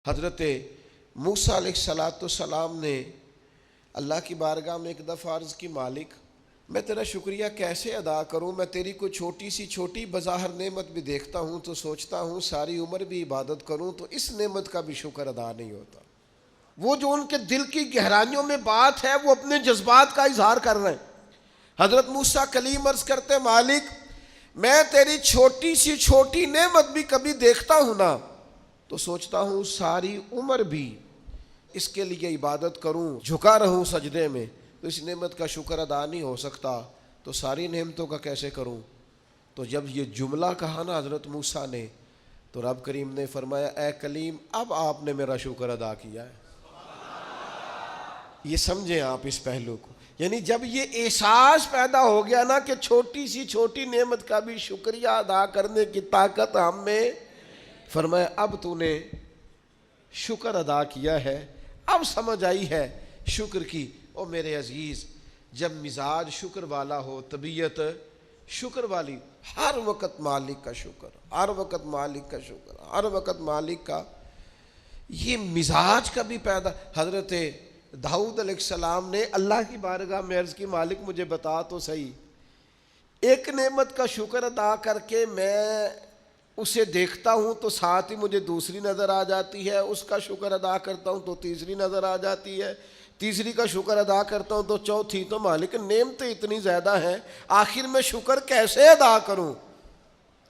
حضرت موسیٰ علیہ السلام نے اللہ کی بارگاہ میں ایک دفعہ عرض کی، مالک میں تیرا شکریہ کیسے ادا کروں؟ میں تیری کوئی چھوٹی بظاہر نعمت بھی دیکھتا ہوں تو سوچتا ہوں ساری عمر بھی عبادت کروں تو اس نعمت کا بھی شکر ادا نہیں ہوتا۔ وہ جو ان کے دل کی گہرائیوں میں بات ہے وہ اپنے جذبات کا اظہار کر رہے ہیں۔ حضرت موسیٰ کلیم عرض کرتے، مالک میں تیری چھوٹی نعمت بھی کبھی دیکھتا ہوں نا تو سوچتا ہوں ساری عمر بھی اس کے لیے عبادت کروں، جھکا رہوں سجدے میں، تو اس نعمت کا شکر ادا نہیں ہو سکتا تو ساری نعمتوں کا کیسے کروں؟ تو جب یہ جملہ کہا نا حضرت موسیٰ نے تو رب کریم نے فرمایا، اے کلیم اب آپ نے میرا شکر ادا کیا ہے۔ یہ سمجھیں آپ اس پہلو کو، یعنی جب یہ احساس پیدا ہو گیا نا کہ چھوٹی نعمت کا بھی شکریہ ادا کرنے کی طاقت ہم میں، فرمایا اب تو نے شکر ادا کیا ہے، اب سمجھ آئی ہے شکر کی۔ او میرے عزیز، جب مزاج شکر والا ہو، طبیعت شکر والی، ہر وقت مالک کا شکر، ہر وقت مالک کا شکر، ہر وقت مالک کا، یہ مزاج کا بھی پیدا۔ حضرت داؤد علیہ السلام نے اللہ کی بارگاہ میں عرض کی، مالک مجھے بتا تو صحیح، ایک نعمت کا شکر ادا کر کے میں اسے دیکھتا ہوں تو ساتھ ہی مجھے دوسری نظر آ جاتی ہے، اس کا شکر ادا کرتا ہوں تو تیسری نظر آ جاتی ہے، تیسری کا شکر ادا کرتا ہوں تو چوتھی۔ تو مالک نعمتیں اتنی زیادہ ہیں، آخر میں شکر کیسے ادا کروں؟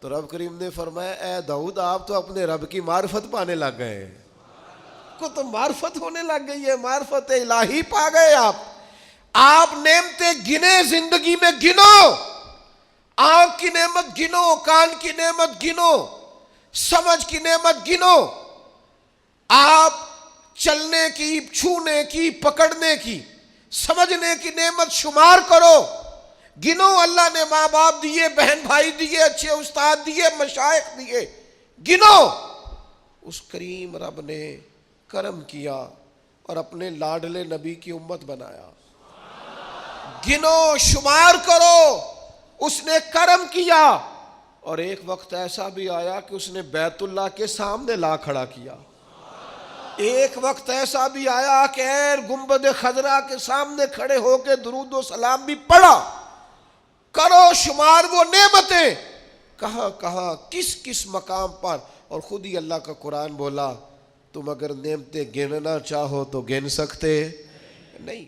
تو رب کریم نے فرمایا، اے داؤد آپ تو اپنے رب کی معرفت پانے لگ گئے ہیں، کو تو معرفت ہونے لگ گئی ہے، معرفت الہی پا گئے آپ نعمتیں گنے، زندگی میں گنو، آنکھ کی نعمت گنو، کان کی نعمت گنو، سمجھ کی نعمت گنو، آپ چلنے کی، چھونے کی، پکڑنے کی، سمجھنے کی نعمت شمار کرو، گنو۔ اللہ نے ماں باپ دیے، بہن بھائی دیے، اچھے استاد دیے، مشائخ دیے، گنو۔ اس کریم رب نے کرم کیا اور اپنے لاڈلے نبی کی امت بنایا۔ گنو، شمار کرو، اس نے کرم کیا، اور ایک وقت ایسا بھی آیا کہ اس نے بیت اللہ کے سامنے لا کھڑا کیا۔ ایک وقت ایسا بھی آیا کہ گنبد خضرا کے سامنے کھڑے ہو کے درود و سلام بھی پڑھا۔ کرو شمار وہ نعمتیں، کہاں کس مقام پر، اور خود ہی اللہ کا قرآن بولا، تم اگر نعمتیں گننا چاہو تو گن سکتے نہیں۔